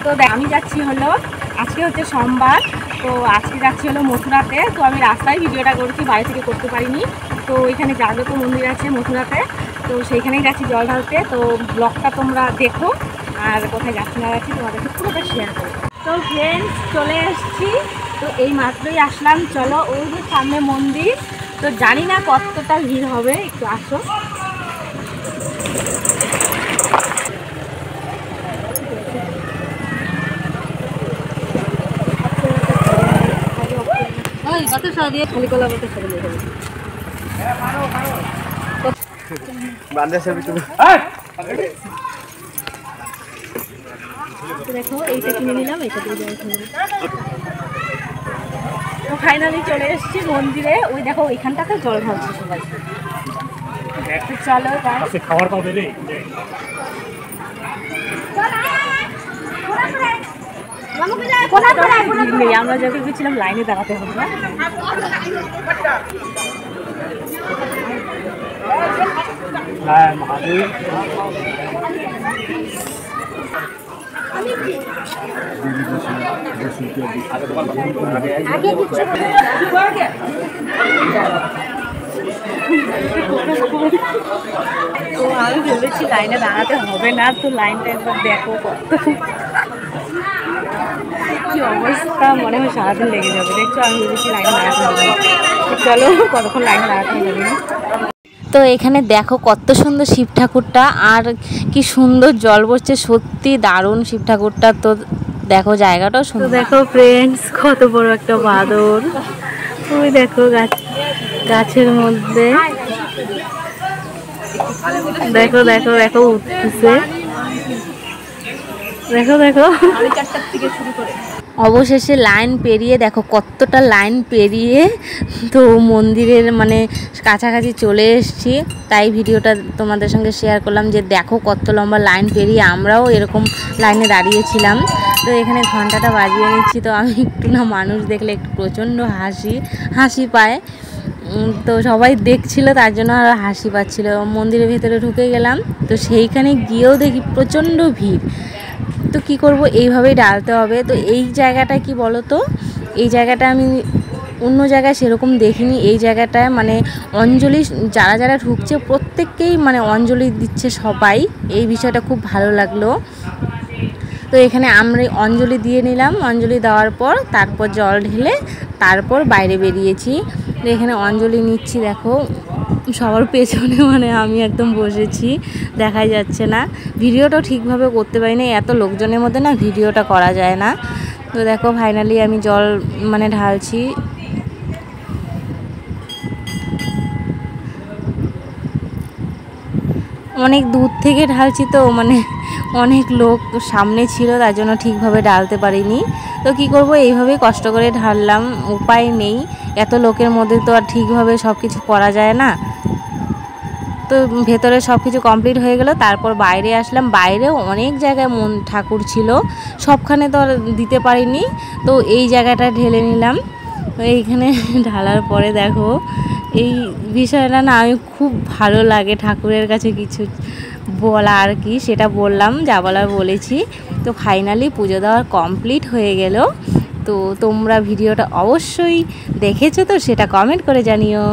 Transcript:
তো আমি যাচ্ছি হলো, আজকে হচ্ছে সোমবার, তো আজকে যাচ্ছি হলো মথুরাতে। তো আমি রাস্তায় ভিডিওটা করেছি, বাড়ি থেকে করতে পারিনি। তো ওইখানে জাগ্রত মন্দির আছে মথুরাতে, তো সেইখানেই যাচ্ছি জল ঢালতে। তো ব্লগটা তোমরা দেখো, আর কোথায় যাচ্ছি না যাচ্ছি তোমাদেরকে পুরোটা শেয়ার করবো। তো ফ্রেন্ডস, চলে এসেছি। তো এই মাত্রই আসলাম। চলো, ওই যে সামনে মন্দির। তো জানি না কতটা ভিড় হবে, একটু আসো। দেখো, এইটা কিনে নিলাম, এইটা দিয়ে জল খাবো। তো ফাইনালি চলে এসেছি মন্দিরে। ওই দেখো, ওইখানটাতে জল ঢালছে সবাই। চলো খাবার পাবে রে। আমরা যখন গেছিলাম লাইনে দাঁড়াতে হবে না। তো আমি ভেবেছি লাইনে দাঁড়াতে হবে না, তো লাইনটা একবার দেখো কত কি অবস্থা, মনে হয় সারাদিন লেগে যাবে। দেখছো, আমি ভেবেছি লাইনে দাঁড়াতে হবে না। চলো, কতক্ষণ লাইনে দাঁড়াতে হবে না। তো এখানে দেখো কত সুন্দর শিব ঠাকুরটা, আর কি সুন্দর জল পড়ছে, সত্যি দারুণ শিব ঠাকুরটা। তো দেখো জায়গাটাও সুন্দর। দেখো ফ্রেন্ডস, কত বড় একটা বাঁদর। ওই দেখো গাছের মধ্যে, দেখো দেখো দেখো উঠতেছে, দেখো দেখো। অবশেষে লাইন পেরিয়ে, দেখো কতটা লাইন পেরিয়ে তো মন্দিরের মানে কাছাকাছি চলে এসেছি। তাই ভিডিওটা তোমাদের সঙ্গে শেয়ার করলাম যে দেখো কত লম্বা লাইন পেরিয়ে আমরাও এরকম লাইনে দাঁড়িয়েছিলাম। তো এখানে ঘন্টাটা বাজিয়ে নিচ্ছি। তো আমি একটু না, মানুষ দেখলে একটু প্রচণ্ড হাসি পায়। তো সবাই দেখছিল, তার জন্য আর হাসি পাচ্ছিল। মন্দিরের ভেতরে ঢুকে গেলাম, তো সেইখানে গিয়েও দেখি প্রচণ্ড ভিড়। তো কি করব, এইভাবেই ডালতে হবে। তো এই জায়গাটা কি বলো তো, এই জায়গাটা আমি অন্য জায়গায় সেরকম দেখিনি। এই জায়গাটায় মানে অঞ্জলি, যারা যারা ঢুকছে প্রত্যেককেই মানে অঞ্জলি দিচ্ছে সবাই। এই বিষয়টা খুব ভালো লাগলো। তো এখানে আমরা অঞ্জলি দিয়ে নিলাম। অঞ্জলি দেওয়ার পর তারপর জল ঢেলে তারপর বাইরে বেরিয়েছি। তো এখানে অঞ্জলি নিচ্ছি, দেখো সবার পেছনে মানে আমি একদম বসেছি, দেখাই যাচ্ছে না। ভিডিওটাও ঠিকভাবে করতে পারি না, এত লোকজনের মধ্যে না ভিডিওটা করা যায় না। তো দেখো ফাইনালি আমি জল মানে ঢালছি। অনেক দূর থেকে ঢালছি, তো মানে অনেক লোক সামনে ছিল, তার জন্য ঠিকভাবে ঢালতে পারিনি। তো কি করব, এইভাবেই কষ্ট করে ঢাললাম, উপায় নেই। এত লোকের মধ্যে তো আর ঠিকভাবে সব কিছু করা যায় না। তো ভেতরে সব কিছু কমপ্লিট হয়ে গেল, তারপর বাইরে আসলাম। বাইরেও অনেক জায়গায় ঠাকুর ছিল, সবখানে তো আর দিতে পারিনি। তো এই জায়গাটা ঢেলে নিলাম। এইখানে ঢালার পরে দেখো এই বিষয়টা না আমি খুব ভালো লাগে, ঠাকুরের কাছে কিছু বলা আর কি, সেটা বললাম, যা বলার বলেছি। তো ফাইনালি পুজো দেওয়ার কমপ্লিট হয়ে গেল। তো তোমরা ভিডিওটা অবশ্যই দেখেছো, তো সেটা কমেন্ট করে জানিও।